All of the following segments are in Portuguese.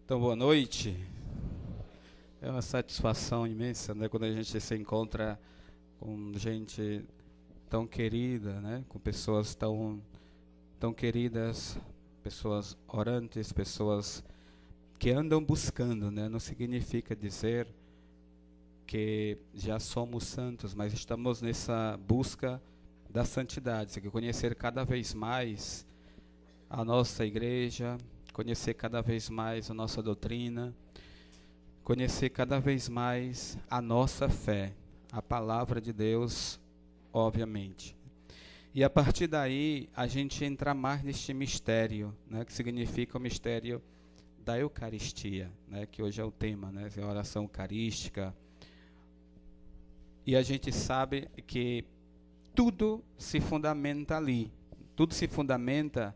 Então, boa noite. É uma satisfação imensa, né, quando a gente se encontra com gente tão querida, né, com pessoas tão queridas, pessoas orantes, pessoas que andam buscando, né? Não significa dizer que já somos santos, mas estamos nessa busca da santidade, que conhecer cada vez mais a nossa igreja, conhecer cada vez mais a nossa doutrina, conhecer cada vez mais a nossa fé, a palavra de Deus, obviamente. E a partir daí, a gente entra mais neste mistério, né, que significa o mistério da Eucaristia, né, que hoje é o tema, né, a oração eucarística. E a gente sabe que tudo se fundamenta ali, tudo se fundamenta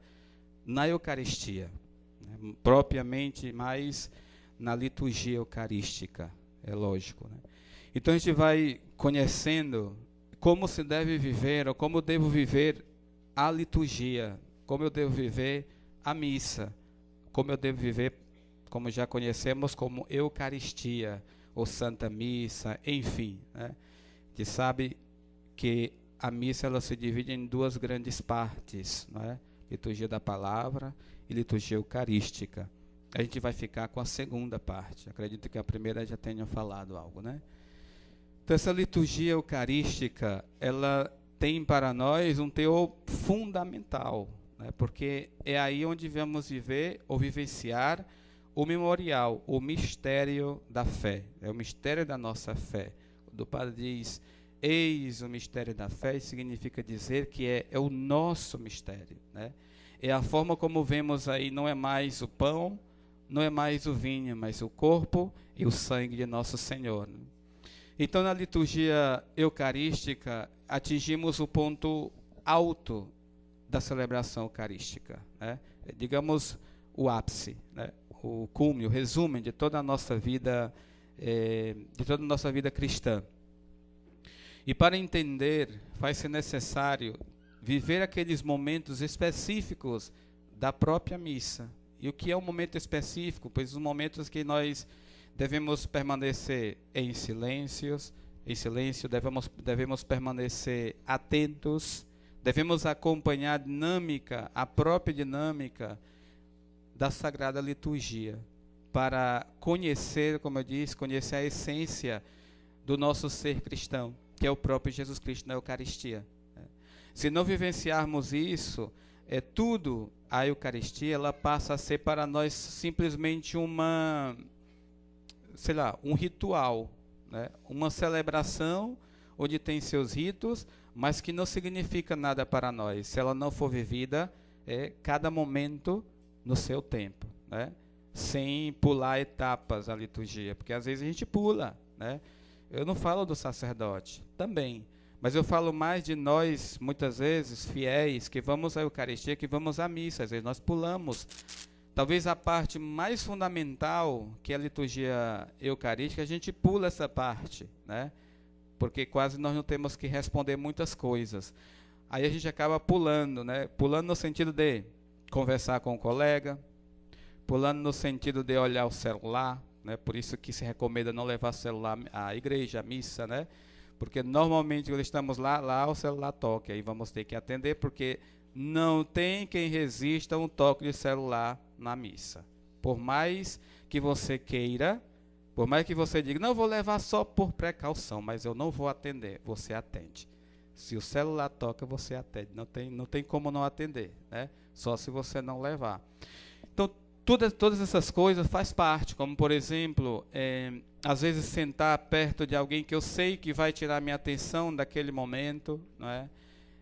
na Eucaristia, né, propriamente mais na liturgia eucarística, é lógico, né? Então a gente vai conhecendo como se deve viver, ou como eu devo viver a liturgia, como eu devo viver a missa, como eu devo viver, como já conhecemos, como Eucaristia, ou Santa Missa, enfim, né? A gente sabe que a missa ela se divide em duas grandes partes, não é? Liturgia da palavra e liturgia eucarística. A gente vai ficar com a segunda parte. Acredito que a primeira já tenha falado algo, né? Então, essa liturgia eucarística, ela tem para nós um teor fundamental, né? Porque é aí onde vamos viver ou vivenciar o memorial, o mistério da fé. É o mistério da nossa fé. O padre diz, eis o mistério da fé, significa dizer que é o nosso mistério, né? É a forma como vemos aí, não é mais o pão, não é mais o vinho, mas o corpo e o sangue de nosso Senhor. Então, na liturgia eucarística, atingimos o ponto alto da celebração eucarística, né? Digamos, o ápice, né? O cúmulo, o resumo de toda a nossa vida, cristã. E para entender, faz-se necessário viver aqueles momentos específicos da própria missa. E o que é um momento específico? Pois os momentos que nós devemos permanecer em silêncio, devemos permanecer atentos, devemos acompanhar a própria dinâmica da Sagrada Liturgia, para conhecer, como eu disse, conhecer a essência do nosso ser cristão, que é o próprio Jesus Cristo na Eucaristia. Se não vivenciarmos isso, a Eucaristia, ela passa a ser para nós simplesmente um ritual, né? Uma celebração onde tem seus ritos, mas que não significa nada para nós, se ela não for vivida cada momento no seu tempo, né? Sem pular etapas a liturgia, porque às vezes a gente pula, né? Eu não falo do sacerdote, também, mas eu falo mais de nós, muitas vezes, fiéis, que vamos à Eucaristia, que vamos à missa. Às vezes nós pulamos. Talvez a parte mais fundamental, que é a liturgia eucarística, a gente pula essa parte, né? Porque quase nós não temos que responder muitas coisas. Aí a gente acaba pulando, né? Pulando no sentido de conversar com o colega, pulando no sentido de olhar o celular, né? Por isso que se recomenda não levar celular à igreja, à missa, né? Porque normalmente quando estamos lá o celular toca, aí vamos ter que atender, porque não tem quem resista a um toque de celular na missa. Por mais que você queira, por mais que você diga, não, vou levar só por precaução, mas eu não vou atender, você atende. Se o celular toca, você atende, não tem como não atender, né? Só se você não levar. Então, todas essas coisas faz parte, como por exemplo, às vezes sentar perto de alguém que eu sei que vai tirar minha atenção daquele momento, não é?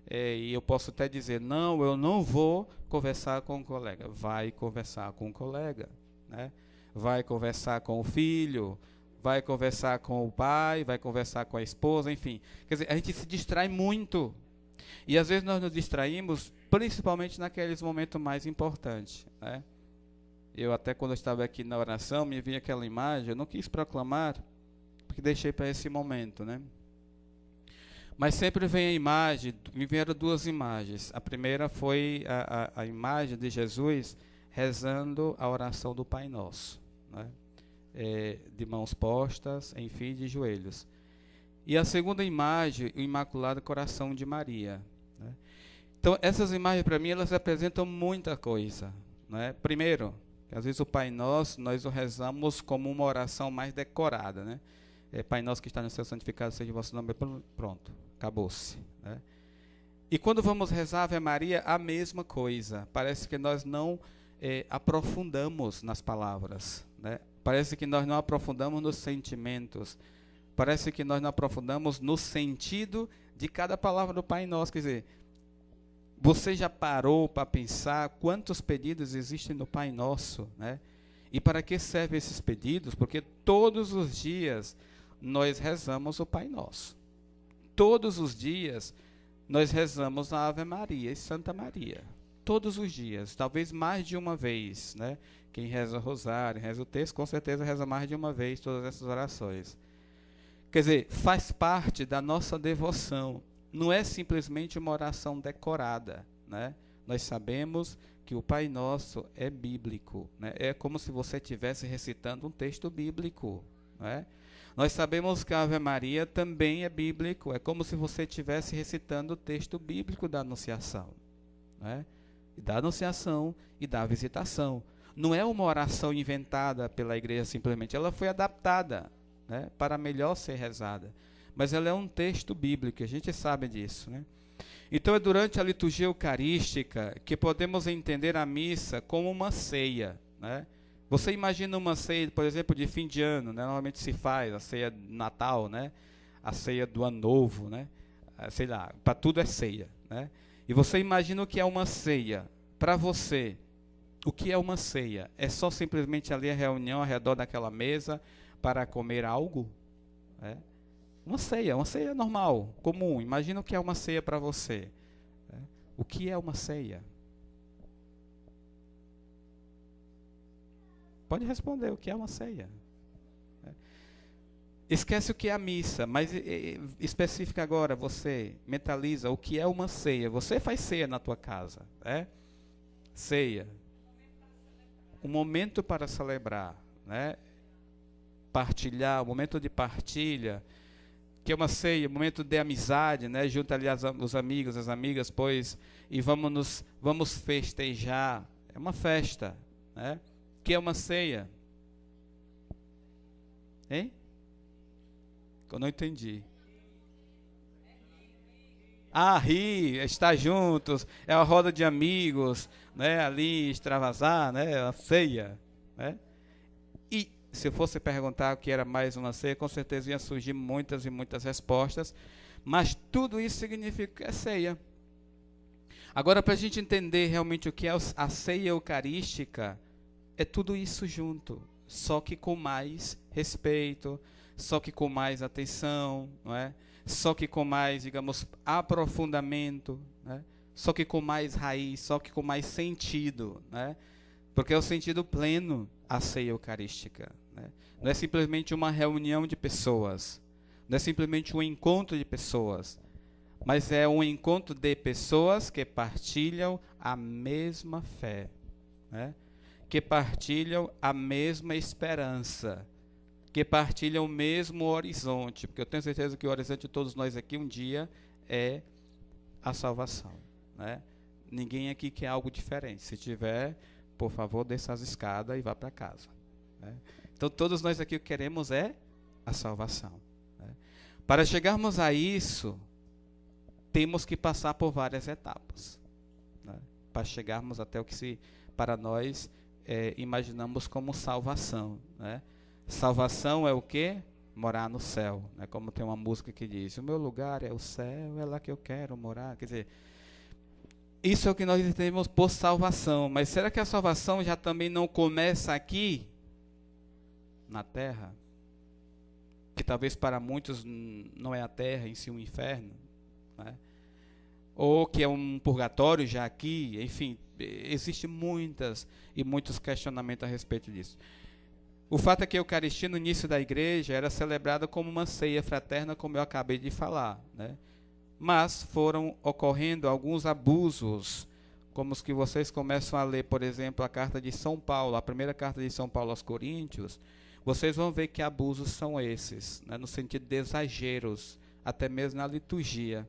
E eu posso até dizer, não, eu não vou conversar com o colega. Vai conversar com o colega, né? Vai conversar com o filho, vai conversar com o pai, vai conversar com a esposa, enfim. Quer dizer, a gente se distrai muito. E às vezes nós nos distraímos, principalmente naqueles momentos mais importantes, né? Eu até quando eu estava aqui na oração, me vinha aquela imagem, eu não quis proclamar, porque deixei para esse momento, né? Mas sempre vem a imagem, me vieram duas imagens. A primeira foi a imagem de Jesus rezando a oração do Pai Nosso, né? De mãos postas, enfim, de joelhos. E a segunda imagem, o Imaculado Coração de Maria, né? Então, essas imagens, para mim, elas representam muita coisa, né? Primeiro, às vezes o Pai Nosso, nós o rezamos como uma oração mais decorada, né? Pai Nosso que está no céu, santificado seja o vosso nome, pronto, acabou-se, né? E quando vamos rezar Ave Maria, a mesma coisa. Parece que nós não aprofundamos nas palavras, né? Parece que nós não aprofundamos nos sentimentos. Parece que nós não aprofundamos no sentido de cada palavra do Pai Nosso. Quer dizer, você já parou para pensar quantos pedidos existem no Pai Nosso, né? E para que servem esses pedidos? Porque todos os dias nós rezamos o Pai Nosso. Todos os dias nós rezamos a Ave Maria e Santa Maria. Todos os dias, talvez mais de uma vez, né? Quem reza o rosário, reza o texto, com certeza reza mais de uma vez todas essas orações. Quer dizer, faz parte da nossa devoção. Não é simplesmente uma oração decorada, né? Nós sabemos que o Pai Nosso é bíblico, né? É como se você estivesse recitando um texto bíblico, né? Nós sabemos que a Ave Maria também é bíblico, é como se você estivesse recitando o texto bíblico da Anunciação, né? Da Anunciação e da Visitação. Não é uma oração inventada pela igreja simplesmente, ela foi adaptada, né, para melhor ser rezada. Mas ela é um texto bíblico, a gente sabe disso, né? Então é durante a liturgia eucarística que podemos entender a missa como uma ceia, né? Você imagina uma ceia, por exemplo, de fim de ano, né? Normalmente se faz a ceia de Natal, né? A ceia do Ano Novo, né? Sei lá, para tudo é ceia, né? E você imagina o que é uma ceia. Para você, o que é uma ceia? É só simplesmente ali a reunião ao redor daquela mesa para comer algo? É. Uma ceia normal, comum. Imagina o que é uma ceia para você. É. O que é uma ceia? Pode responder, o que é uma ceia? É. Esquece o que é a missa, mas especifica agora, você mentaliza o que é uma ceia. Você faz ceia na tua casa, é? Ceia. Um momento para celebrar, né? Partilhar, um momento de partilha, que é uma ceia, um momento de amizade, né? Junta ali os amigos, as amigas, pois, e vamos festejar. É uma festa, né? Que é uma ceia? Hein? Eu não entendi. Rir, estar juntos, é a roda de amigos, né? Ali extravasar, né? A ceia, né? E se eu fosse perguntar o que era mais uma ceia, com certeza ia surgir muitas e muitas respostas, mas tudo isso significa que é ceia. Agora, para a gente entender realmente o que é a ceia eucarística, é tudo isso junto, só que com mais respeito, só que com mais atenção, não é? Só que com mais, digamos, aprofundamento, né? Só que com mais raiz, só que com mais sentido, né? Porque é o sentido pleno a ceia eucarística, né? Não é simplesmente uma reunião de pessoas, não é simplesmente um encontro de pessoas, mas é um encontro de pessoas que partilham a mesma fé, né? Que partilham a mesma esperança, que partilham o mesmo horizonte, porque eu tenho certeza que o horizonte de todos nós aqui um dia é a salvação, né? Ninguém aqui quer algo diferente. Se tiver, por favor, desça as escadas e vá para casa, né? Então todos nós aqui queremos é a salvação, né? Para chegarmos a isso, temos que passar por várias etapas, né? Para chegarmos até o que para nós imaginamos como salvação, né? Salvação é o quê? Morar no céu, né? Como tem uma música que diz, o meu lugar é o céu, é lá que eu quero morar. Quer dizer, isso é o que nós entendemos por salvação. Mas será que a salvação já também não começa aqui, na terra? Que talvez para muitos não é a terra em si um inferno, né? Ou que é um purgatório já aqui, enfim, existem muitos questionamentos a respeito disso. O fato é que a Eucaristia, no início da igreja, era celebrada como uma ceia fraterna, como eu acabei de falar, né? Mas foram ocorrendo alguns abusos como os que vocês começam a ler, por exemplo, a carta de São Paulo, a primeira carta de São Paulo aos Coríntios, vocês vão ver que abusos são esses, né, no sentido de exageros, até mesmo na liturgia.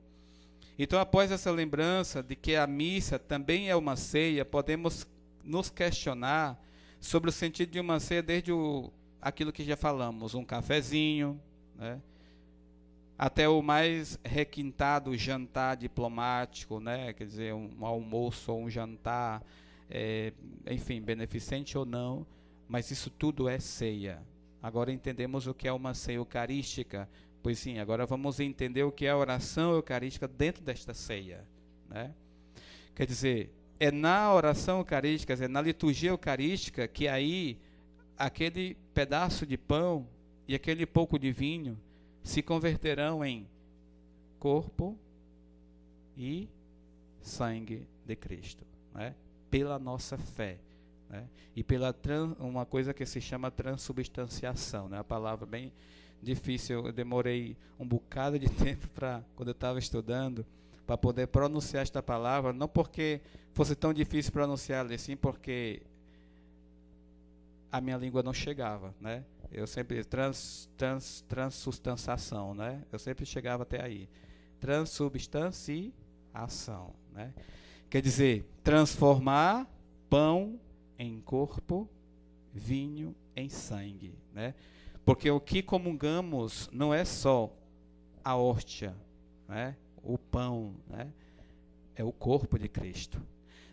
Então, após essa lembrança de que a missa também é uma ceia, podemos nos questionar sobre o sentido de uma ceia desde aquilo que já falamos, um cafezinho, né, até o mais requintado jantar diplomático, né, quer dizer, um almoço ou um jantar, enfim, beneficente ou não, mas isso tudo é ceia. Agora entendemos o que é uma ceia eucarística. Pois sim, agora vamos entender o que é a oração eucarística dentro desta ceia, né? Quer dizer, é na oração eucarística, quer dizer, na liturgia eucarística, que aí aquele pedaço de pão e aquele pouco de vinho se converterão em corpo e sangue de Cristo, né? Pela nossa fé, né? E pela uma coisa que se chama transubstanciação, né? A palavra bem difícil, eu demorei um bocado de tempo quando eu estava estudando, para poder pronunciar esta palavra, não porque fosse tão difícil pronunciá-la, sim porque a minha língua não chegava, né? Eu sempre, transubstanciação, né? Eu sempre chegava até aí. Transubstanciação, né? Quer dizer, transformar pão em corpo, vinho em sangue, né? Porque o que comungamos não é só a hóstia, né? O pão, né? É o corpo de Cristo.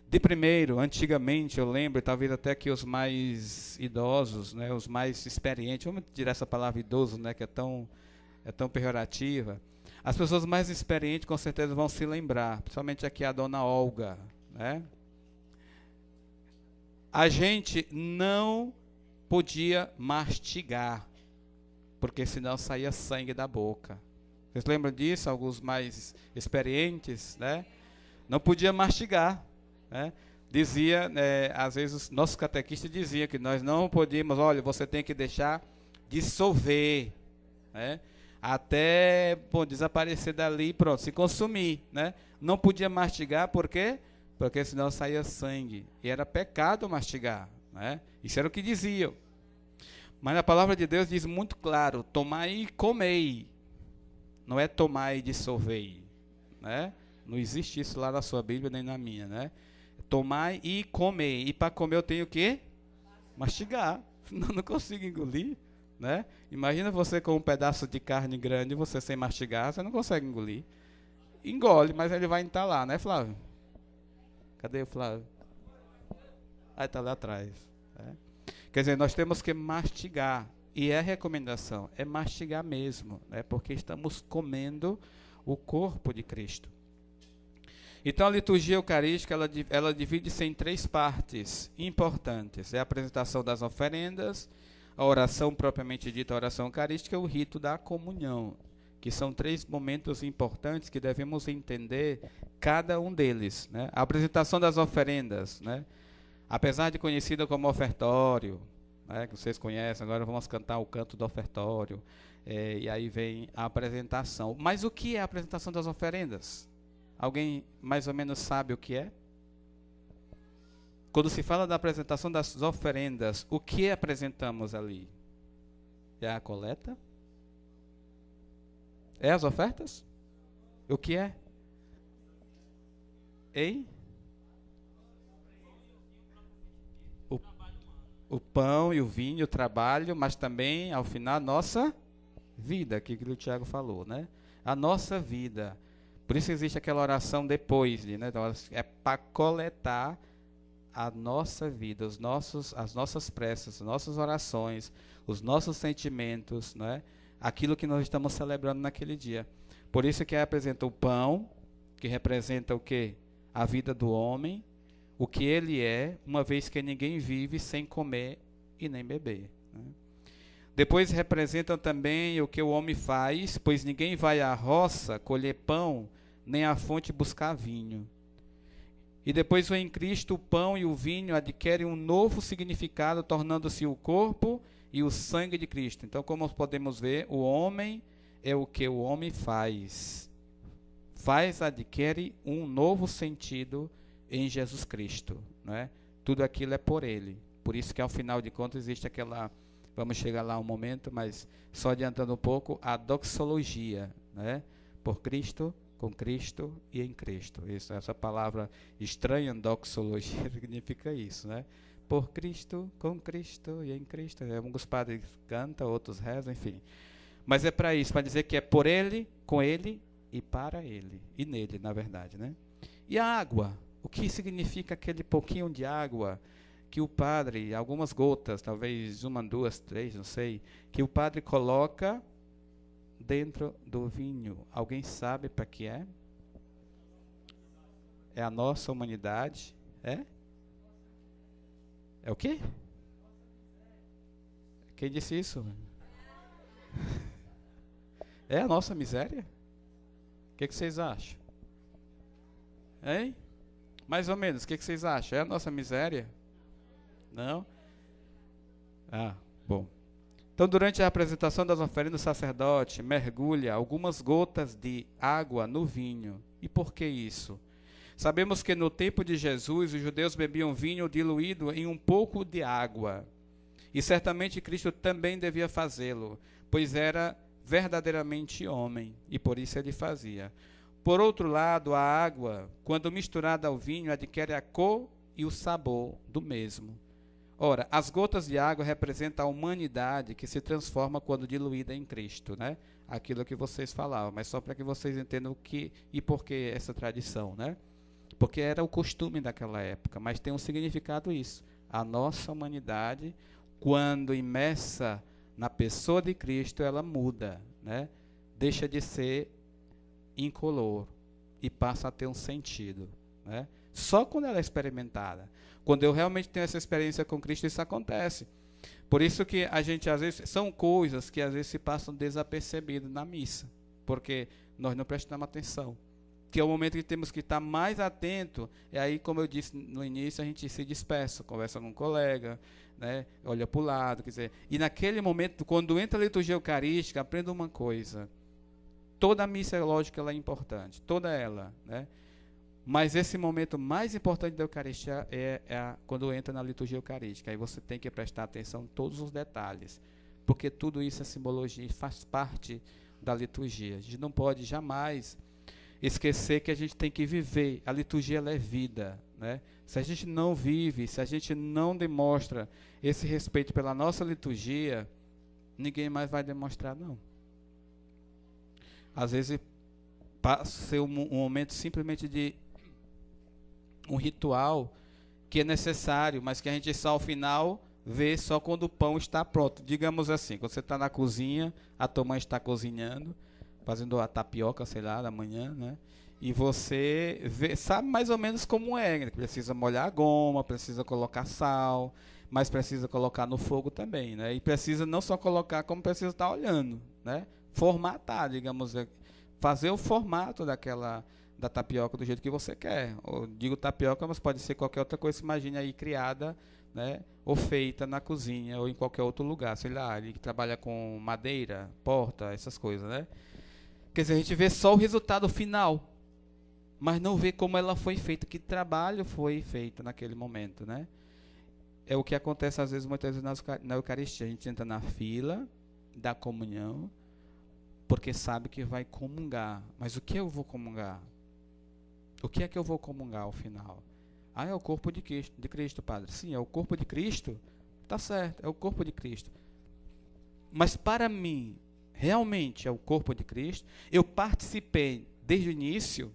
De primeiro, antigamente, eu lembro, talvez até que os mais idosos, né, os mais experientes, vamos tirar essa palavra idoso, né, que é tão pejorativa, as pessoas mais experientes com certeza vão se lembrar, principalmente aqui a dona Olga, né? A gente não podia mastigar, porque senão saía sangue da boca. Vocês lembram disso? Alguns mais experientes, né? Não podia mastigar, né? Dizia, às vezes, os nossos catequistas diziam que nós não podíamos, olha, você tem que deixar dissolver, né? Até desaparecer dali, pronto, se consumir, né? Não podia mastigar, por quê? Porque senão saía sangue. E era pecado mastigar, né? Isso era o que diziam. Mas a palavra de Deus diz muito claro, tomai e comei. Não é tomai e dissolvei, né? Não existe isso lá na sua Bíblia nem na minha, né? Tomai e comei. E para comer eu tenho o quê? Mastigar. Senão eu não consigo engolir, né? Imagina você com um pedaço de carne grande, você sem mastigar, você não consegue engolir. Engole, mas ele vai entalar, né, Flávio? Cadê o Flávio? Aí está lá atrás, né? Quer dizer, nós temos que mastigar. E a recomendação é mastigar mesmo, né? Porque estamos comendo o corpo de Cristo. Então, a liturgia eucarística, ela divide-se em 3 partes importantes. É a apresentação das oferendas, a oração propriamente dita, a oração eucarística, e o rito da comunhão, que são 3 momentos importantes que devemos entender cada um deles, né? A apresentação das oferendas, né? Apesar de conhecida como ofertório, né, que vocês conhecem, agora vamos cantar o canto do ofertório, e aí vem a apresentação. Mas o que é a apresentação das oferendas? Alguém mais ou menos sabe o que é? Quando se fala da apresentação das oferendas, o que apresentamos ali? É a coleta? É as ofertas? O que é? Ei? O pão e o vinho, o trabalho, mas também, ao final, a nossa vida, que o Tiago falou, né? A nossa vida. Por isso existe aquela oração depois, né? Então, é para coletar a nossa vida, as nossas preces, as nossas orações, os nossos sentimentos, né? Aquilo que nós estamos celebrando naquele dia. Por isso que apresenta o pão, que representa o quê? A vida do homem, o que ele é, uma vez que ninguém vive sem comer e nem beber, né? Depois representam também o que o homem faz, pois ninguém vai à roça colher pão, nem à fonte buscar vinho. E depois em Cristo o pão e o vinho adquirem um novo significado, tornando-se o corpo e o sangue de Cristo. Então, como podemos ver, o homem é o que o homem faz. Adquire um novo sentido em Jesus Cristo, não é? Tudo aquilo é por Ele. Por isso que ao final de contas existe aquela, vamos chegar lá um momento, mas só adiantando um pouco, a doxologia, né? Por Cristo, com Cristo e em Cristo. Isso, essa palavra estranha, doxologia, significa isso, né? Por Cristo, com Cristo e em Cristo. Alguns padres cantam, outros rezam, enfim. Mas é para isso, para dizer que é por Ele, com Ele e para Ele. E nele, na verdade, né? E a água? O que significa aquele pouquinho de água que o padre, algumas gotas, talvez uma, duas, três, não sei, que o padre coloca dentro do vinho? Alguém sabe para que é? É a nossa humanidade? É? É o quê? Quem disse isso? É a nossa miséria? O que vocês acham? Hein? Mais ou menos, o que vocês acham? É a nossa miséria? Não? Ah, bom. Então, durante a apresentação das oferendas, o sacerdote mergulha algumas gotas de água no vinho. E por que isso? Sabemos que no tempo de Jesus, os judeus bebiam vinho diluído em um pouco de água. E certamente Cristo também devia fazê-lo, pois era verdadeiramente homem, e por isso ele fazia. Por outro lado, a água, quando misturada ao vinho, adquire a cor e o sabor do mesmo. Ora, as gotas de água representam a humanidade que se transforma quando diluída em Cristo, né? Aquilo que vocês falavam, mas só para que vocês entendam o que e por que essa tradição, né? Porque era o costume daquela época, mas tem um significado isso. A nossa humanidade, quando imersa na pessoa de Cristo, ela muda, né? Deixa de ser incolor e passa a ter um sentido, né? Só quando ela é experimentada. Quando eu realmente tenho essa experiência com Cristo, isso acontece. Por isso que a gente, às vezes, são coisas que às vezes se passam desapercebidas na missa, porque nós não prestamos atenção. Que é o momento que temos que estar mais atento. E aí, como eu disse no início, a gente se dispersa, conversa com um colega, né, olha para o lado, quer dizer. E naquele momento, quando entra a liturgia eucarística, aprenda uma coisa. Toda a missa, lógica, ela é importante, toda ela, né? Mas esse momento mais importante da Eucaristia é quando entra na liturgia eucarística. Aí você tem que prestar atenção em todos os detalhes, porque tudo isso é simbologia e faz parte da liturgia. A gente não pode jamais esquecer que a gente tem que viver. A liturgia ela é vida, né? Se a gente não vive, se a gente não demonstra esse respeito pela nossa liturgia, ninguém mais vai demonstrar, não. Às vezes passa a ser um momento simplesmente de um ritual que é necessário, mas que a gente só ao final vê só quando o pão está pronto. Digamos assim, quando você está na cozinha, a tua mãe está cozinhando, fazendo a tapioca, sei lá, da manhã, né? E você vê, sabe mais ou menos como é, né? Precisa molhar a goma, precisa colocar sal, mas precisa colocar no fogo também, né? E precisa não só colocar, como precisa estar olhando, né? Formatar, digamos, fazer o formato da tapioca do jeito que você quer. Eu digo tapioca, mas pode ser qualquer outra coisa. Imagine aí criada, né, ou feita na cozinha ou em qualquer outro lugar, sei lá, ele que trabalha com madeira, porta, essas coisas, né? Quer dizer, a gente vê só o resultado final, mas não vê como ela foi feita, que trabalho foi feito naquele momento, né? É o que acontece às vezes, muitas vezes na Eucaristia. A gente entra na fila da comunhão, porque sabe que vai comungar. Mas o que eu vou comungar? O que é que eu vou comungar ao final? Ah, é o corpo de Cristo, padre. Sim, é o corpo de Cristo. Tá certo, é o corpo de Cristo. Mas para mim, realmente é o corpo de Cristo. Eu participei desde o início,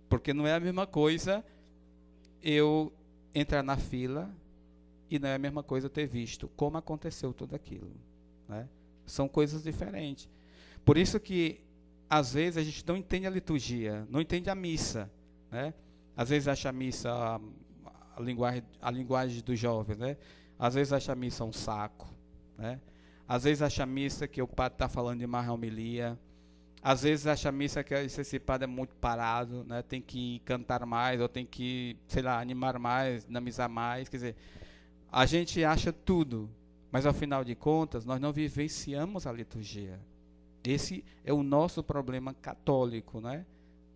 porque não é a mesma coisa eu entrar na fila e não é a mesma coisa eu ter visto como aconteceu tudo aquilo, né? São coisas diferentes. Por isso que às vezes a gente não entende a liturgia, não entende a missa, né? Às vezes acha a missa a linguagem dos jovens, né? Às vezes acha a missa um saco, né? Às vezes acha a missa que o padre está falando de mais homilia. Às vezes acha a missa que esse padre é muito parado, né? Tem que cantar mais, ou tem que, sei lá, animar mais, dinamizar mais. Quer dizer, a gente acha tudo, mas ao final de contas nós não vivenciamos a liturgia. Esse é o nosso problema católico, né?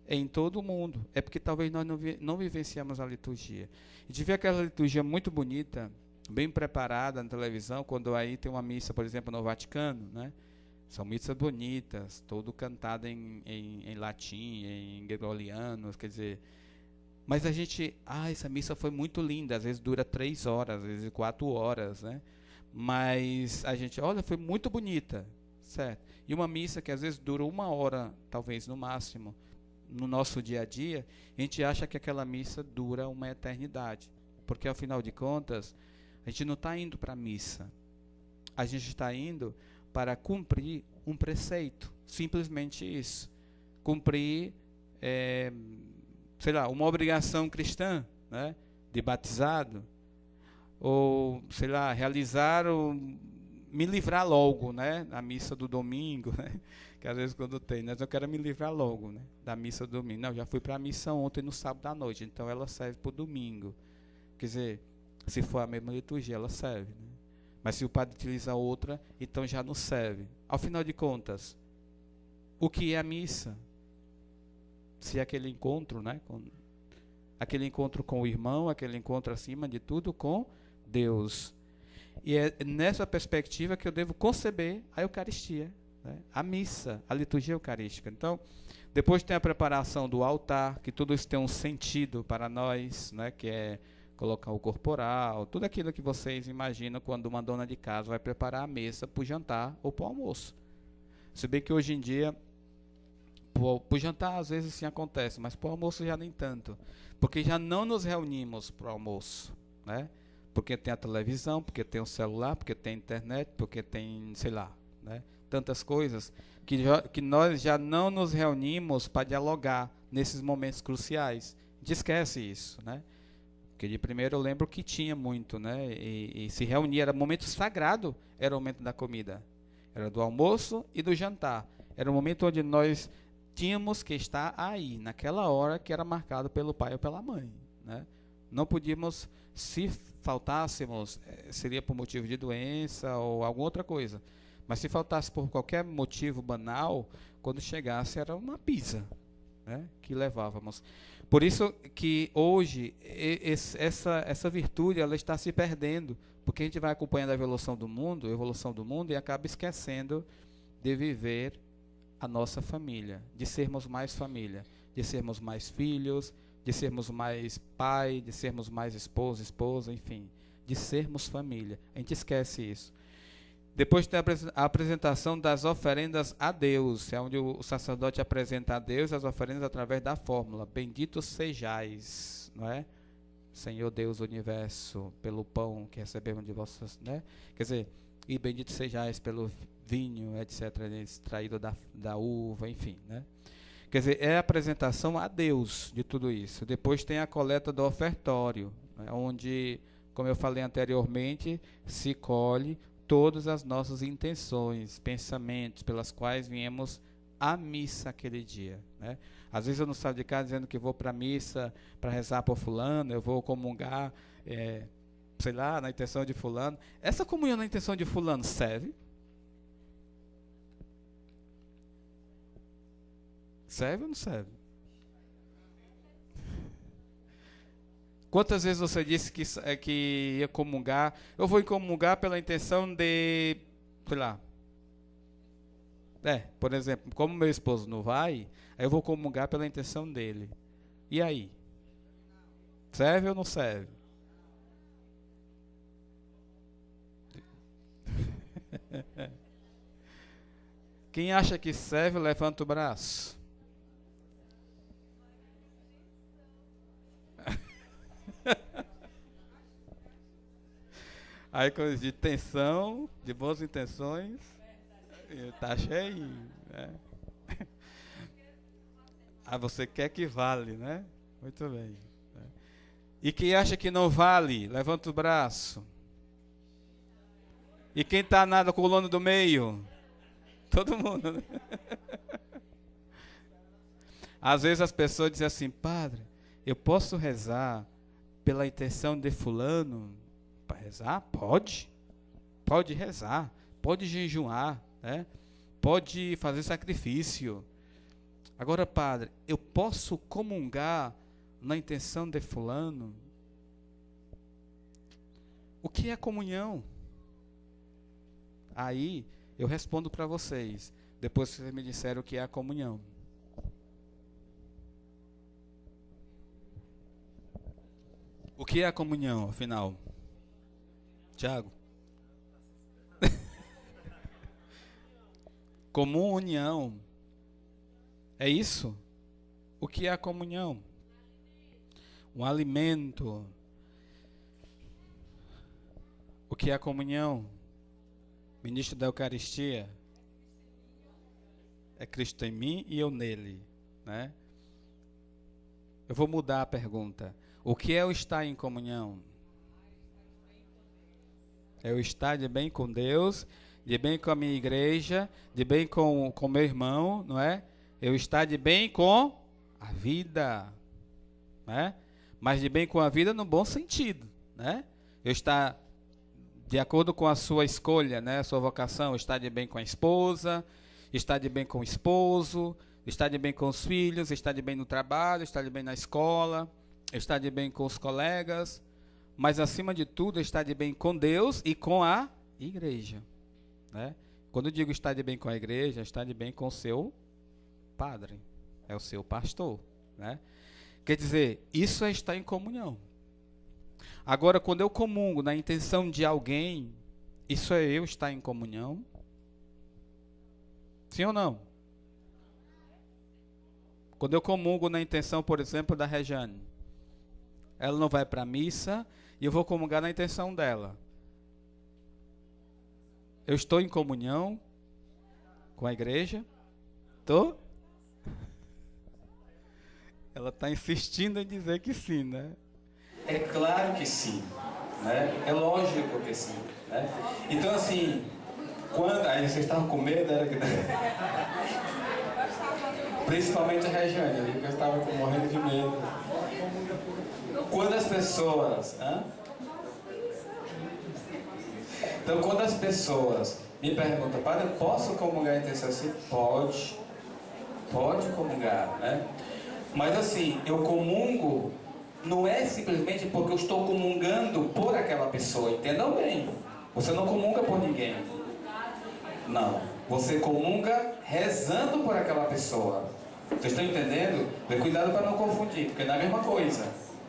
em todo o mundo. É porque talvez nós não vivenciamos a liturgia. A gente vê aquela liturgia muito bonita, bem preparada na televisão, quando aí tem uma missa, por exemplo, no Vaticano, né? São missas bonitas, todo cantado em latim, em gregoriano, quer dizer. Mas a gente, essa missa foi muito linda, às vezes dura 3 horas, às vezes 4 horas, né? Mas a gente, olha, foi muito bonita, certo? E uma missa que às vezes dura 1 hora, talvez no máximo, no nosso dia a dia, a gente acha que aquela missa dura uma eternidade. Porque, afinal de contas, a gente não está indo para a missa. A gente está indo para cumprir um preceito. Simplesmente isso. Cumprir, sei lá, uma obrigação cristã, né, de batizado. Ou, sei lá, me livrar logo, né, na missa do domingo, né, que às vezes quando tem, mas eu quero me livrar logo, né, da missa do domingo. Não, já fui para a missa ontem no sábado à noite, então ela serve para o domingo. Quer dizer, se for a mesma liturgia, ela serve, né? Mas se o padre utiliza outra, então já não serve. Ao final de contas, o que é a missa? Se é aquele encontro, né, aquele encontro com o irmão, aquele encontro acima de tudo com Deus. E é nessa perspectiva que eu devo conceber a Eucaristia, né? A missa, a liturgia eucarística. Então, depois tem a preparação do altar, que tudo isso tem um sentido para nós, né? Que é colocar o corporal, tudo aquilo que vocês imaginam quando uma dona de casa vai preparar a mesa para o jantar ou para o almoço. Se bem que hoje em dia, para o jantar às vezes sim acontece, mas para o almoço já nem tanto, porque já não nos reunimos para o almoço, né? Porque tem a televisão, porque tem o celular, porque tem a internet, porque tem, sei lá, né, tantas coisas, que nós já não nos reunimos para dialogar nesses momentos cruciais. A gente esquece isso, né? Porque de primeiro eu lembro que tinha muito, né? E se reunia, era momento sagrado, era o momento da comida. Era do almoço e do jantar. Era o momento onde nós tínhamos que estar aí, naquela hora que era marcado pelo pai ou pela mãe, né? Não podíamos, se faltássemos, seria por motivo de doença ou alguma outra coisa. Mas se faltasse por qualquer motivo banal, quando chegasse era uma pizza, né, que levávamos. Por isso que hoje essa virtude ela está se perdendo, porque a gente vai acompanhando a evolução do mundo e acaba esquecendo de viver a nossa família, de sermos mais família, de sermos mais filhos, de sermos mais pai, de sermos mais esposa, enfim, de sermos família. A gente esquece isso. Depois tem a apresentação das oferendas a Deus, é onde o sacerdote apresenta a Deus as oferendas através da fórmula: benditos sejais, não é? Senhor Deus do universo, pelo pão que recebemos de vossas, né? Quer dizer, e bendito sejais pelo vinho, etc., extraído da uva, enfim, né? Quer dizer, é a apresentação a Deus de tudo isso. Depois tem a coleta do ofertório, né, onde, como eu falei anteriormente, se colhe todas as nossas intenções, pensamentos pelas quais viemos à missa aquele dia, né? Às vezes eu não saio de casa dizendo que vou para a missa para rezar por fulano, eu vou comungar, sei lá, na intenção de fulano. Essa comunhão na intenção de fulano serve? Serve ou não serve? Quantas vezes você disse que ia comungar? Eu vou comungar pela intenção de, sei lá. Por exemplo, como meu esposo não vai, aí eu vou comungar pela intenção dele. E aí? Serve ou não serve? Quem acha que serve, levanta o braço. Aí coisa de tensão, de boas intenções, tá cheio, né? Você quer que vale, né? Muito bem. E quem acha que não vale, levanta o braço. E quem está na coluna do meio? Todo mundo, né? Às vezes as pessoas dizem assim: padre, eu posso rezar pela intenção de fulano? Para rezar? Pode. Pode rezar. Pode jejuar, né? Pode fazer sacrifício. Agora, padre, eu posso comungar na intenção de fulano? O que é comunhão? Aí eu respondo para vocês, depois que vocês me disseram o que é a comunhão. O que é a comunhão, afinal? Tiago? Comunhão. É isso? O que é a comunhão? Um alimento. O que é a comunhão? Ministro da Eucaristia. É Cristo em mim e eu nele, né? Eu vou mudar a pergunta. O que é o estar em comunhão? É o estar de bem com Deus, de bem com a minha igreja, de bem com meu irmão, não é? Eu estar de bem com a vida, né? Mas de bem com a vida no bom sentido, né? Eu estar de acordo com a sua escolha, né? A sua vocação, estar de bem com a esposa, estar de bem com o esposo, estar de bem com os filhos, estar de bem no trabalho, estar de bem na escola, estar de bem com os colegas, mas acima de tudo estar de bem com Deus e com a igreja, né? Quando eu digo estar de bem com a igreja, estar de bem com o seu padre, é o seu pastor, né? Quer dizer, isso é estar em comunhão. Agora, quando eu comungo na intenção de alguém, isso é eu estar em comunhão? Sim ou não? Quando eu comungo na intenção, por exemplo, da Rejane, ela não vai para a missa e eu vou comungar na intenção dela. Eu estou em comunhão com a igreja? Estou? Ela está insistindo em dizer que sim, né? É claro que sim, né? É lógico que sim, né? Então, assim, quando... Aí vocês estavam com medo, era que... Principalmente a Regiane, que eu estava morrendo de medo. Quando as pessoas... Então, quando as pessoas me perguntam, padre, posso comungar em intenção assim? Pode comungar, né? Mas assim, eu comungo não é simplesmente porque eu estou comungando por aquela pessoa, entendam bem. Você não comunga por ninguém. Não. Você comunga rezando por aquela pessoa. Vocês estão entendendo? Cuidado para não confundir, porque não é a mesma coisa,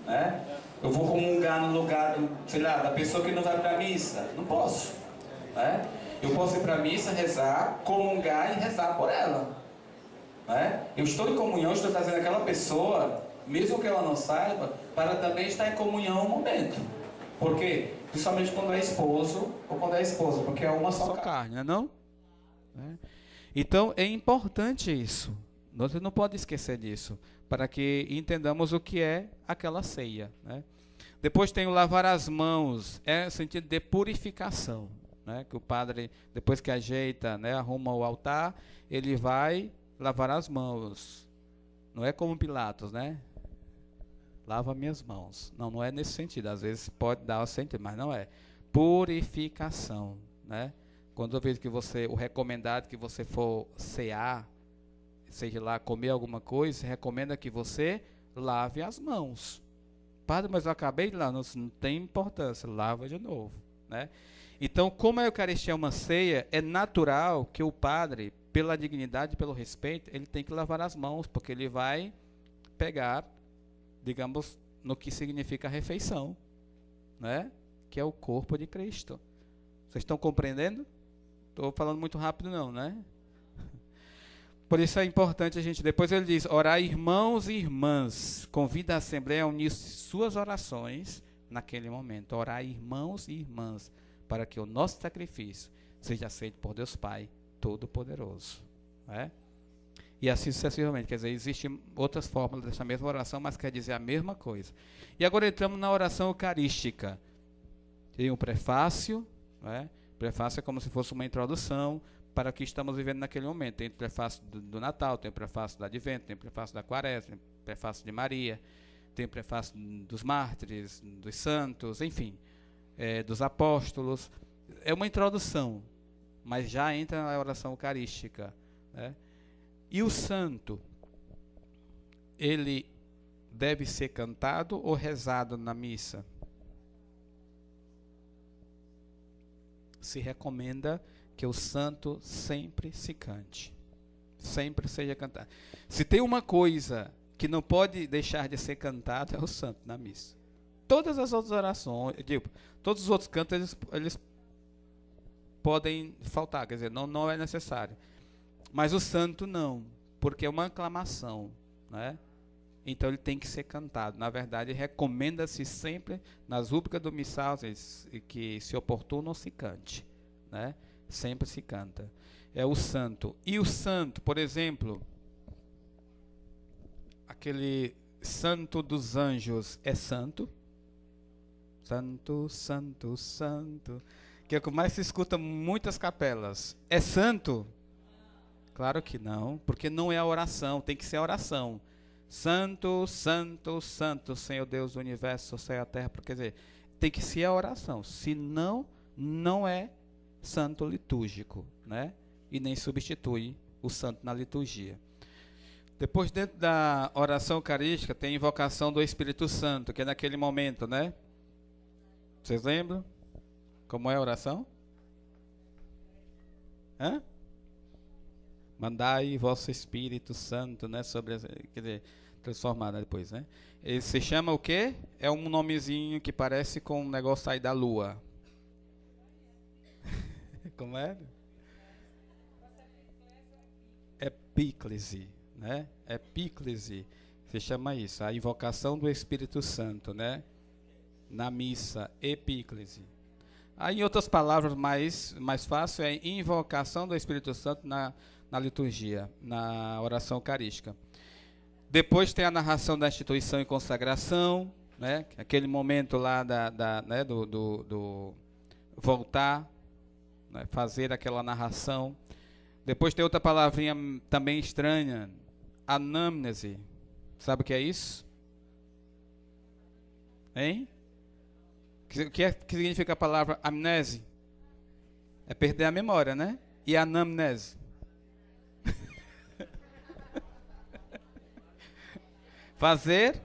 né? Eu vou comungar no lugar, sei lá, da pessoa que não vai para a missa. Não posso, né? Eu posso ir para a missa, rezar, comungar e rezar por ela, né? Eu estou em comunhão, estou trazendo aquela pessoa, mesmo que ela não saiba, para também estar em comunhão um momento. Por quê? Principalmente quando é esposo ou quando é esposa, porque é uma só carne, não? Então é importante isso. Você não pode esquecer disso, para que entendamos o que é aquela ceia, né? Depois tem o lavar as mãos, é no sentido de purificação, né? Que o padre, depois que ajeita, né, arruma o altar, ele vai lavar as mãos. Não é como Pilatos, né? Lava minhas mãos. Não, não é nesse sentido. Às vezes pode dar o sentido, mas não é. Purificação, né? Quando eu vejo que o recomendado que você for cear, seja lá comer alguma coisa, recomenda que você lave as mãos. Padre, mas eu acabei de lavar, não tem importância, lava de novo, né? Então, como a Eucaristia é uma ceia, é natural que o padre, pela dignidade, pelo respeito, ele tem que lavar as mãos, porque ele vai pegar, digamos, no que significa a refeição, né? Que é o corpo de Cristo. Vocês estão compreendendo? Estou falando muito rápido não, né? Por isso é importante a gente... Depois ele diz, orar irmãos e irmãs. Convida a Assembleia a unir suas orações naquele momento. Orar irmãos e irmãs, para que o nosso sacrifício seja aceito por Deus Pai Todo-Poderoso, né? E assim sucessivamente. Quer dizer, existem outras fórmulas dessa mesma oração, mas quer dizer a mesma coisa. E agora entramos na oração eucarística. Tem um prefácio, né? O prefácio é como se fosse uma introdução para o que estamos vivendo naquele momento. Tem o prefácio do Natal, tem o prefácio do Advento, tem o prefácio da Quaresma, tem o prefácio de Maria, tem o prefácio dos mártires, dos santos, enfim, dos apóstolos. É uma introdução, mas já entra na oração eucarística, né? E o santo? ele deve ser cantado ou rezado na missa? Se recomenda que o santo sempre se cante, sempre seja cantado. Se tem uma coisa que não pode deixar de ser cantado, é o santo na missa. Todas as outras orações, todos os outros cantos, eles podem faltar, quer dizer, não é necessário. Mas o santo não, porque é uma aclamação, né? Então ele tem que ser cantado. Na verdade, recomenda-se sempre, nas rúbricas do missal, que se oportuno se cante, né? Sempre se canta. É o santo. E o santo, por exemplo, aquele santo dos anjos é santo? Santo, santo, santo. Que é o que mais se escuta muitas capelas. É santo? Claro que não, porque não é a oração, tem que ser a oração. Santo, santo, santo, Senhor Deus do universo, céu e a terra. Quer dizer, tem que ser a oração. Senão, não é santo litúrgico, né? E nem substitui o santo na liturgia. Depois, dentro da oração eucarística, tem a invocação do Espírito Santo, que é naquele momento, né? Vocês lembram? Como é a oração? Hã? Mandai vosso Espírito Santo, né? Quer dizer, transformada depois, né? Ele se chama o quê? É um nomezinho que parece com um negócio aí da lua. Como é? Epíclese, né? Epíclese, se chama isso, a invocação do Espírito Santo, né? Na missa, epíclese. Aí, em outras palavras mais fácil, é invocação do Espírito Santo na liturgia, na oração eucarística. Depois tem a narração da instituição e consagração, né? Aquele momento lá né? do voltar, né? Fazer aquela narração. Depois tem outra palavrinha também estranha, anamnese. Sabe o que é isso? Hein? O que significa a palavra amnese? É perder a memória, né? E anamnese? Fazer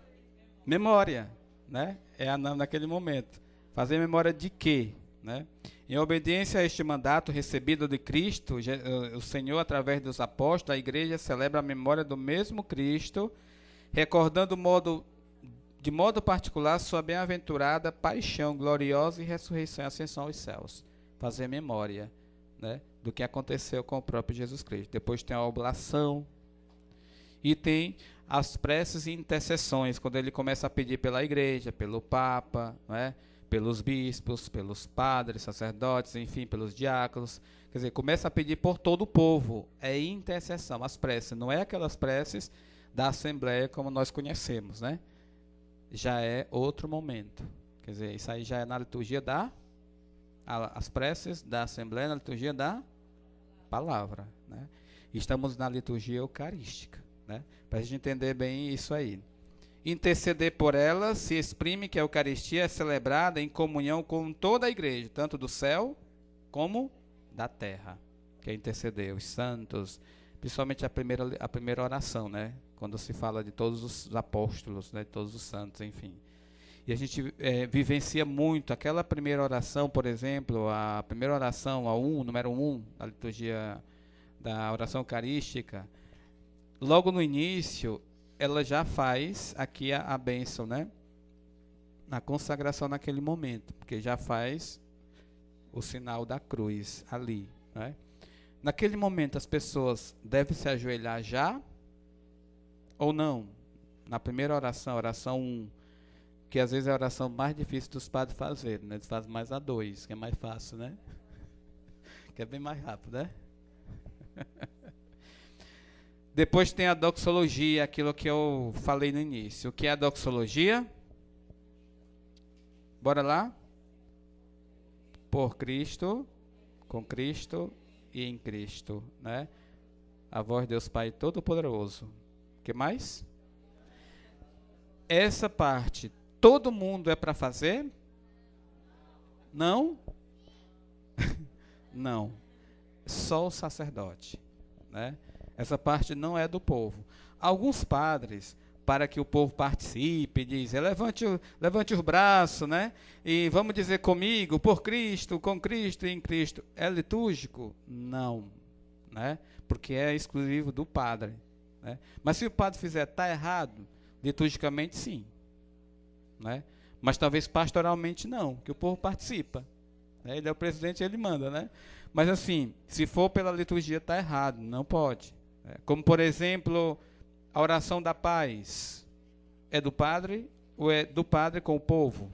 memória, né? É anam naquele momento. Fazer memória de quê? Né? Em obediência a este mandato recebido de Cristo, o Senhor, através dos apóstolos, a igreja celebra a memória do mesmo Cristo, recordando de modo particular sua bem-aventurada paixão gloriosa e ressurreição e ascensão aos céus. Fazer memória, né, do que aconteceu com o próprio Jesus Cristo. Depois tem a oblação e tem as preces e intercessões, quando ele começa a pedir pela igreja, pelo Papa, né, pelos bispos, pelos padres, sacerdotes, enfim, pelos diáconos. Quer dizer, começa a pedir por todo o povo. É intercessão, as preces. Não é aquelas preces da Assembleia como nós conhecemos, né? Já é outro momento. Quer dizer, isso aí já é na liturgia as preces da Assembleia, na liturgia da palavra, né? Estamos na liturgia eucarística, né? Para a gente entender bem isso aí. Interceder por ela se exprime que a Eucaristia é celebrada em comunhão com toda a igreja, tanto do céu como da terra. Que é interceder, os santos, principalmente a primeira oração, né? Quando se fala de todos os apóstolos, né? De todos os santos, enfim. E a gente vivencia muito aquela primeira oração, por exemplo, a primeira oração, número 1, da liturgia da oração eucarística. Logo no início, ela já faz aqui a bênção, né? Na consagração naquele momento, porque já faz o sinal da cruz ali, né? Naquele momento as pessoas devem se ajoelhar já ou não? Na primeira oração, oração 1, que às vezes é a oração mais difícil dos padres fazerem, né? Eles fazem mais a 2, que é mais fácil, né? Que é bem mais rápido, né? Depois tem a doxologia, aquilo que eu falei no início. O que é a doxologia? Bora lá? Por Cristo, com Cristo e em Cristo, né? A voz de Deus Pai Todo-Poderoso. O que mais? Essa parte, todo mundo é para fazer? Não? Não. Só o sacerdote, né? Essa parte não é do povo. Alguns padres para que o povo participe, diz, levante os braços, né? E vamos dizer comigo, por Cristo, com Cristo e em Cristo. É litúrgico? Não, né? Porque é exclusivo do padre, né? Mas se o padre fizer, está errado? Liturgicamente, sim, né? Mas talvez pastoralmente não, que o povo participa, né? Ele é o presidente, ele manda, né? Mas assim, se for pela liturgia, está errado, não pode. Como, por exemplo, a oração da paz é do padre ou é do padre com o povo?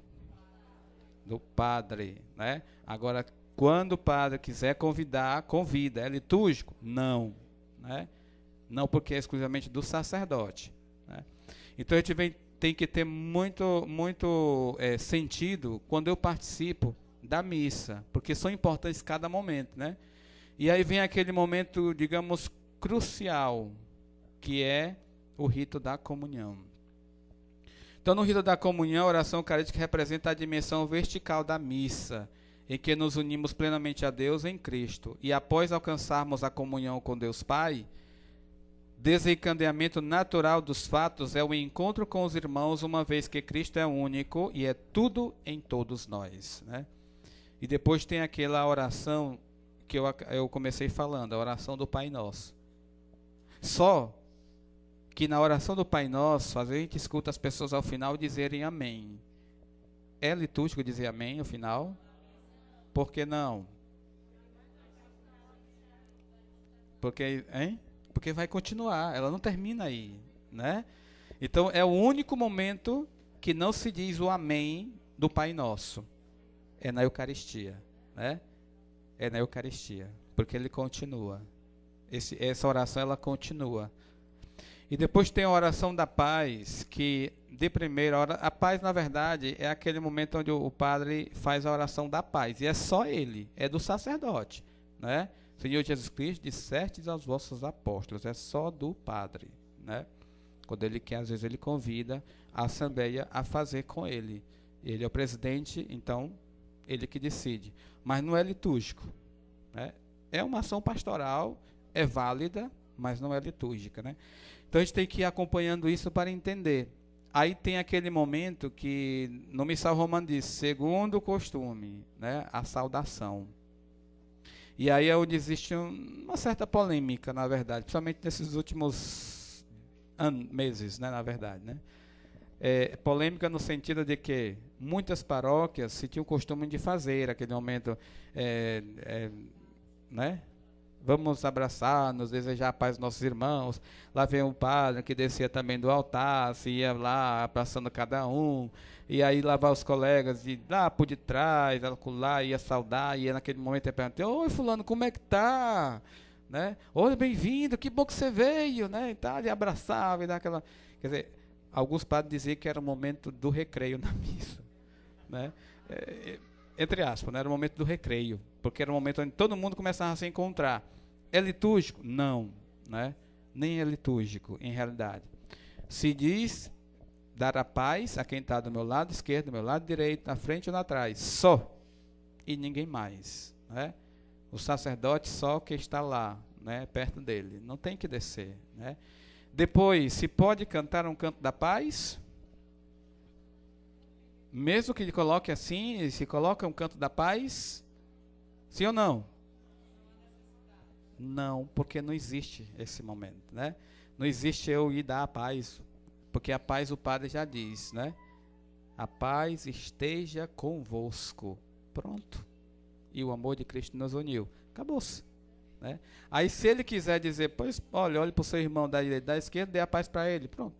Do padre, né? Agora, quando o padre quiser convidar, convida. É litúrgico? Não, né? Não, porque é exclusivamente do sacerdote, né? Então, a gente tem que ter muito sentido quando eu participo da missa, porque são importantes cada momento, né? E aí vem aquele momento, digamos, crucial, que é o rito da comunhão. Então, no rito da comunhão, a oração eucarística representa a dimensão vertical da missa, em que nos unimos plenamente a Deus em Cristo. E após alcançarmos a comunhão com Deus Pai, desencadeamento natural dos fatos é o encontro com os irmãos, uma vez que Cristo é único e é tudo em todos nós, né? E depois tem aquela oração que eu comecei falando, a oração do Pai Nosso. Só que na oração do Pai Nosso, às vezes a gente escuta as pessoas ao final dizerem amém. É litúrgico dizer amém ao final? Por que não? Porque vai continuar, ela não termina aí, né? Então é o único momento que não se diz o amém do Pai Nosso. É na Eucaristia, né? É na Eucaristia, porque ele continua. Essa oração, ela continua. E depois tem a oração da paz, que de primeira hora, a paz, na verdade, é aquele momento onde o padre faz a oração da paz, e é só ele, é do sacerdote, né? Senhor Jesus Cristo, dissestes aos vossos apóstolos, é só do padre, né? Quando ele quer, às vezes ele convida a assembleia a fazer com ele. Ele é o presidente, então ele que decide, mas não é litúrgico, né? É uma ação pastoral, é válida, mas não é litúrgica, né? Então a gente tem que ir acompanhando isso para entender. Aí tem aquele momento que no Missal Romano diz, segundo o costume, né, a saudação. E aí é onde existe uma certa polêmica, na verdade, principalmente nesses últimos meses, né, na verdade, né? Polêmica no sentido de que muitas paróquias se tinham o costume de fazer aquele momento, né? Vamos abraçar, nos desejar a paz aos nossos irmãos. Lá vem um padre que descia também do altar, se ia lá abraçando cada um, e aí lavar os colegas de lá por detrás, lá ia saudar, e naquele momento ele perguntava, oi fulano, como é que tá? Né? Oi, bem-vindo, que bom que você veio, né? E tal, e abraçava, e dá aquela... Quer dizer, alguns padres diziam que era o momento do recreio na missa, né? Entre aspas, né? Era o momento do recreio, porque era o momento onde todo mundo começava a se encontrar. É litúrgico? Não, né? Nem é litúrgico, em realidade. Se diz dar a paz a quem está do meu lado esquerdo, do meu lado direito, na frente ou atrás, só, e ninguém mais, né? O sacerdote só que está lá, né? Perto dele, não tem que descer, né? Depois, se pode cantar um canto da paz... Mesmo que ele coloque assim, se coloca um canto da paz, sim ou não? Não, porque não existe esse momento, né? Não existe eu ir dar a paz, porque a paz o padre já diz, né? A paz esteja convosco. Pronto. E o amor de Cristo nos uniu. Acabou-se, né? Aí se ele quiser dizer, pois, olhe para o seu irmão da direita, da esquerda, dê a paz para ele. Pronto.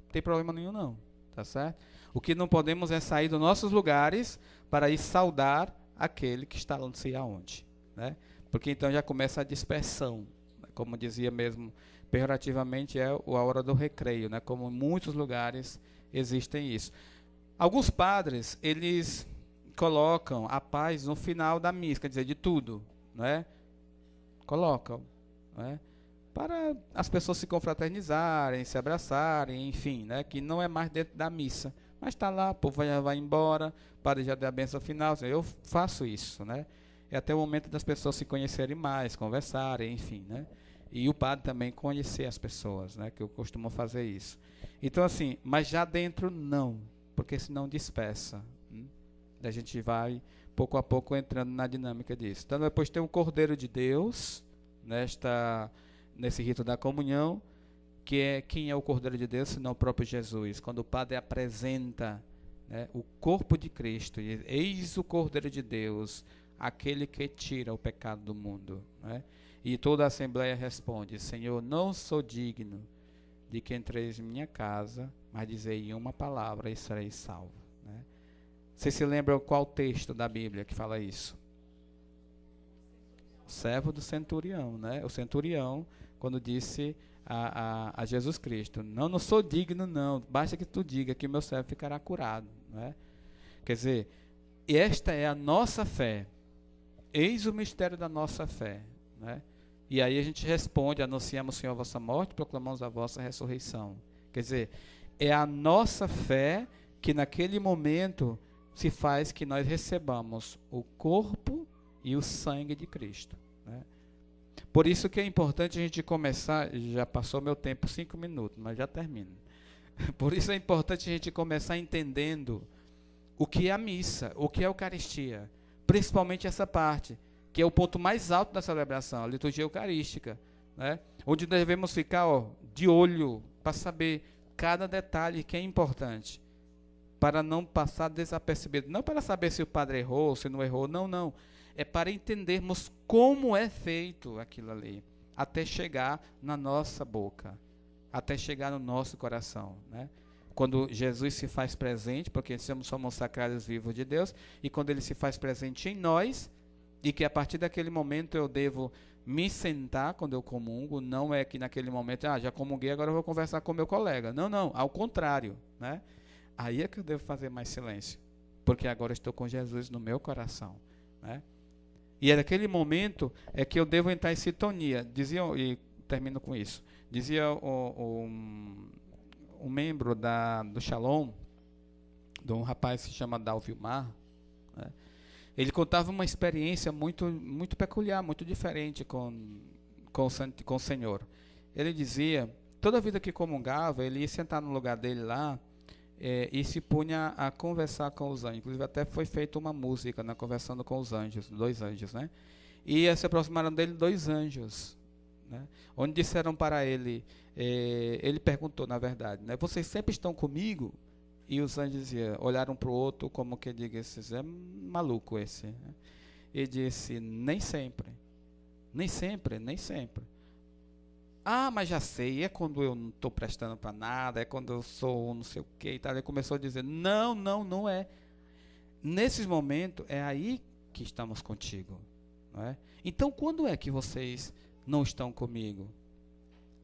Não tem problema nenhum não, tá certo? O que não podemos é sair dos nossos lugares para ir saudar aquele que está não sei aonde, né? Porque então já começa a dispersão, né? Como dizia mesmo, pejorativamente é a hora do recreio, né? Como em muitos lugares existem isso. Alguns padres, eles colocam a paz no final da missa, quer dizer, de tudo, né? Colocam, né? Para as pessoas se confraternizarem, se abraçarem, enfim, né? Que não é mais dentro da missa. Mas está lá, o povo vai embora, o padre já deu a bênção final, eu faço isso, né? É até o momento das pessoas se conhecerem mais, conversarem, enfim, né? E o padre também conhecer as pessoas, né? Que eu costumo fazer isso. Então, assim, mas já dentro não, porque senão dispersa. A gente vai, pouco a pouco, entrando na dinâmica disso. Então, depois tem o Cordeiro de Deus, nesse rito da comunhão, que é quem é o Cordeiro de Deus, senão o próprio Jesus. Quando o padre apresenta, né, o corpo de Cristo, e eis o Cordeiro de Deus, aquele que tira o pecado do mundo, né? E toda a Assembleia responde: Senhor, não sou digno de que entreis em minha casa, mas dizei uma palavra e serei salvo, né? Vocês se lembram qual texto da Bíblia que fala isso? O servo do centurião, né? O centurião, quando disse a Jesus Cristo: não sou digno, não, basta que tu diga que o meu servo ficará curado, né? Quer dizer, esta é a nossa fé, eis o mistério da nossa fé, né? E aí a gente responde: anunciamos, Senhor, a vossa morte, proclamamos a vossa ressurreição. Quer dizer, é a nossa fé que naquele momento se faz que nós recebamos o corpo e o sangue de Cristo, né? Por isso que é importante a gente começar, já passou meu tempo 5 minutos, mas já termino. Por isso é importante a gente começar entendendo o que é a missa, o que é a Eucaristia, principalmente essa parte, que é o ponto mais alto da celebração, a liturgia eucarística, né? Onde devemos ficar, de olho para saber cada detalhe que é importante, para não passar desapercebido, não para saber se o padre errou, se não errou, não, é para entendermos como é feito aquilo ali, até chegar na nossa boca, até chegar no nosso coração, né? Quando Jesus se faz presente, porque somos sacrários vivos de Deus, e quando ele se faz presente em nós, e que a partir daquele momento eu devo me sentar quando eu comungo, não é que naquele momento, já comunguei, agora eu vou conversar com meu colega. Não, ao contrário, né? Aí é que eu devo fazer mais silêncio, porque agora estou com Jesus no meu coração, né? E é naquele momento é que eu devo entrar em sintonia. Dizia, e termino com isso, dizia um membro do Shalom, de um rapaz que se chama Dalvilmar, né? Ele contava uma experiência muito, muito peculiar, muito diferente com o Senhor. Ele dizia, toda vida que comungava, ele ia sentar no lugar dele lá, e se punha a conversar com os anjos. Inclusive até foi feita uma música, né, conversando com os anjos, 2 anjos, né? E se aproximaram dele 2 anjos, né? Onde disseram para ele, ele perguntou, na verdade, né, vocês sempre estão comigo? E os anjos diziam, olharam para o outro como que diga, é maluco esse, né? E disse, nem sempre. Mas já sei, é quando eu não estou prestando para nada, é quando eu sou não sei o que e tal. Ele começou a dizer, não é. Nesses momentos, é aí que estamos contigo, não é? Então, quando é que vocês não estão comigo?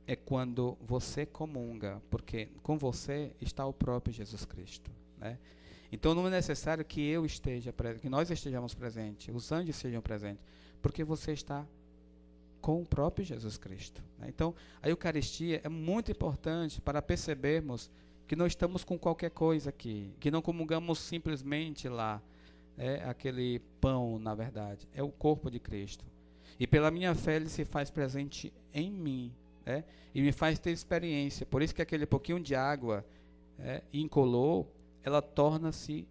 É quando você comunga, porque com você está o próprio Jesus Cristo, né? Então não é necessário que eu esteja presente, que nós estejamos presentes, os anjos estejam presentes, porque você está com o próprio Jesus Cristo, né? Então a Eucaristia é muito importante para percebermos que não estamos com qualquer coisa aqui, que não comungamos simplesmente lá, aquele pão, na verdade, é o corpo de Cristo. E pela minha fé ele se faz presente em mim, e me faz ter experiência. Por isso que aquele pouquinho de água incolor, ela torna-se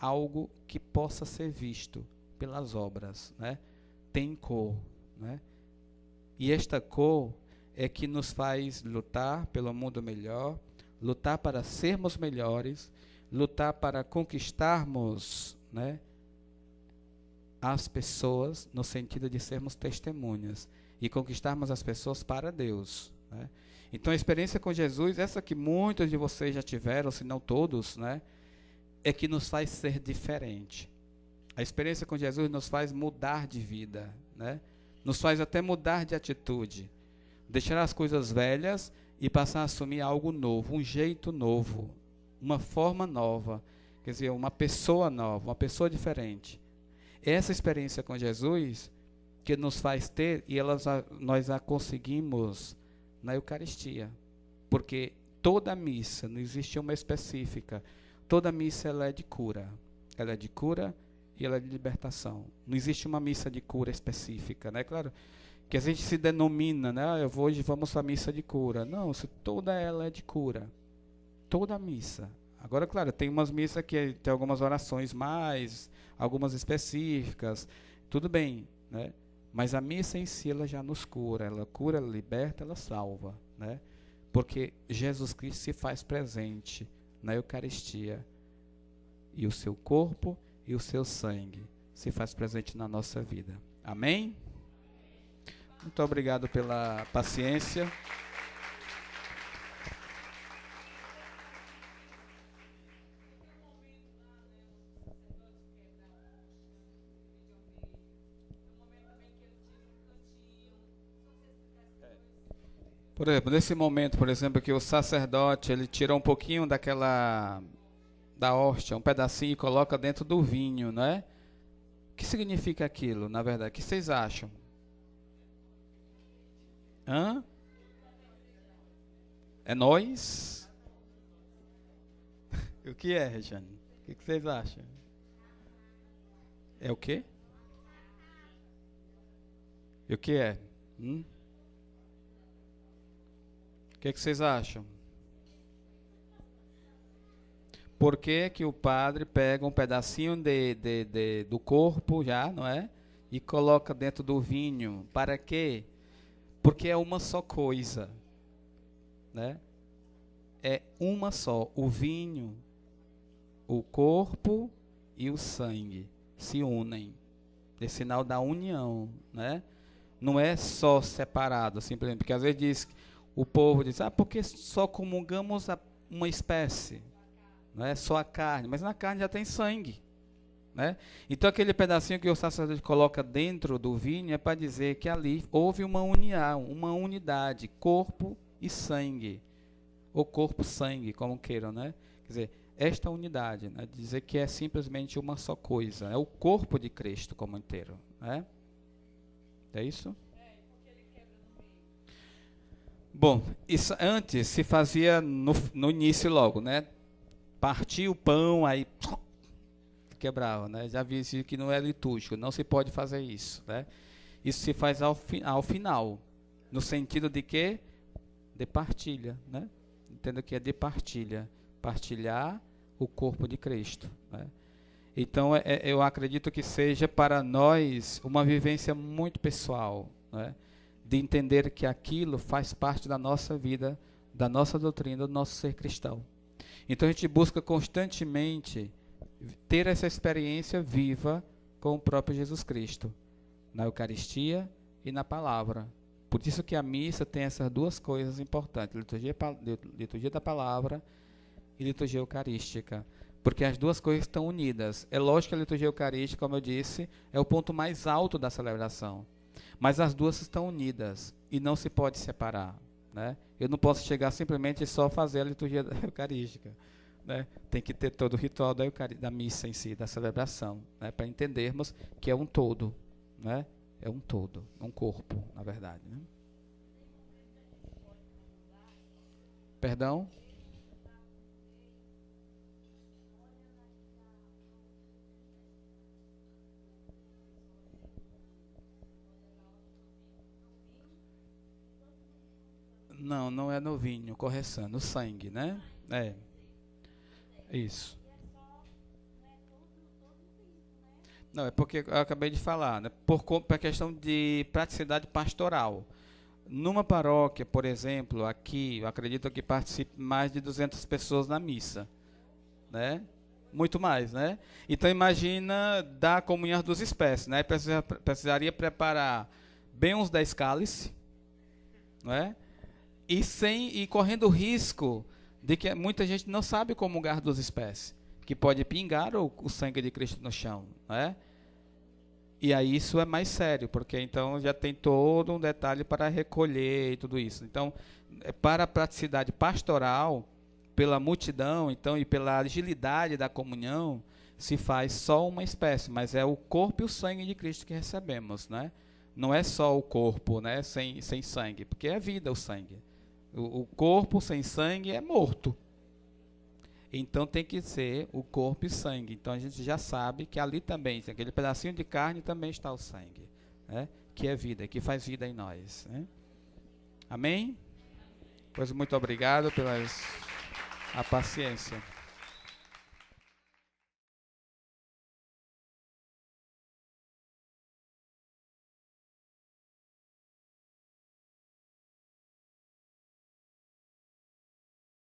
algo que possa ser visto pelas obras, né? Tem cor, né? E esta cor é que nos faz lutar pelo mundo melhor, lutar para sermos melhores, lutar para conquistarmos, né, as pessoas, no sentido de sermos testemunhas e conquistarmos as pessoas para Deus, né? Então a experiência com Jesus, essa que muitos de vocês já tiveram, se não todos, né, é que nos faz ser diferente. A experiência com Jesus nos faz mudar de vida, né? Nos faz até mudar de atitude, deixar as coisas velhas e passar a assumir algo novo, um jeito novo, uma forma nova, quer dizer, uma pessoa nova, uma pessoa diferente. Essa experiência com Jesus que nos faz ter, e nós a conseguimos na Eucaristia, porque toda missa, não existe uma específica, toda missa ela é de cura e ela é de libertação. Não existe uma missa de cura específica, né? Claro Que a gente se denomina, né? Hoje vamos para a missa de cura. Não, se toda ela é de cura. Toda a missa. Agora, claro, tem umas missas que tem algumas orações mais, algumas específicas, tudo bem, né? Mas a missa em si, ela já nos cura, ela liberta, ela salva, né? Porque Jesus Cristo se faz presente na Eucaristia, e o seu corpo e o seu sangue se faz presente na nossa vida. Amém? Muito obrigado pela paciência. Por exemplo, nesse momento, por exemplo, que o sacerdote, ele tira um pouquinho da hóstia, um pedacinho e coloca dentro do vinho, não é? O que significa aquilo, na verdade? O que vocês acham? Hã? É nós? O que é, Regiane? O que vocês acham? É o quê? E o que é? O que vocês acham? Por que que o padre pega um pedacinho do corpo já, não é? E coloca dentro do vinho? Para quê? Porque é uma só coisa, né? É uma só. O vinho, o corpo e o sangue se unem. É sinal da união, né? Não é só separado, simplesmente. Porque às vezes o povo diz, porque só comungamos uma espécie, não é só a carne, mas na carne já tem sangue, né? Então aquele pedacinho que o sacerdote coloca dentro do vinho é para dizer que ali houve uma união, uma unidade, corpo e sangue, ou corpo-sangue, como queiram, né? Quer dizer, esta unidade, né? Dizer que é simplesmente uma só coisa, é o corpo de Cristo como inteiro, né? É isso? Bom, isso antes se fazia no início logo, né? Partia o pão, aí quebrava, né? Já vi que não é litúrgico, não se pode fazer isso, né? Isso se faz ao final, no sentido de quê? De partilha, né? Entenda que é de partilha, partilhar o corpo de Cristo, né? Então, eu acredito que seja para nós uma vivência muito pessoal, né? De entender que aquilo faz parte da nossa vida, da nossa doutrina, do nosso ser cristão. Então a gente busca constantemente ter essa experiência viva com o próprio Jesus Cristo, na Eucaristia e na palavra. Por isso que a missa tem essas duas coisas importantes, liturgia da palavra e liturgia eucarística, porque as duas coisas estão unidas. É lógico que a liturgia eucarística, como eu disse, é o ponto mais alto da celebração. Mas as duas estão unidas e não se pode separar, né? Eu não posso chegar simplesmente e só fazer a liturgia eucarística, né? Tem que ter todo o ritual da missa em si, da celebração, né? Para entendermos que é um todo, né? É um todo, um corpo, na verdade, né? Perdão? Não, não é no vinho, correção, no sangue, né? É, isso. Não, é porque eu acabei de falar, né? Por questão de praticidade pastoral. Numa paróquia, por exemplo, aqui, eu acredito que participe mais de 200 pessoas na missa, né? Muito mais, né? Então imagina dar a comunhão às duas espécies, né? Precisaria preparar bem uns 10 cálices, não é? E correndo o risco de que muita gente não sabe comungar duas espécies, que pode pingar o sangue de Cristo no chão, né? E aí isso é mais sério, porque então já tem todo um detalhe para recolher e tudo isso. Então, para a praticidade pastoral, pela multidão, então, e pela agilidade da comunhão, se faz só uma espécie, mas é o corpo e o sangue de Cristo que recebemos, né? Não é só o corpo, né, sem sangue, porque é vida o sangue. O corpo sem sangue é morto. Então tem que ser o corpo e sangue. Então a gente já sabe que ali também, aquele pedacinho de carne também está o sangue, né? que é vida, que faz vida em nós, né? Amém? Pois muito obrigado pela a paciência.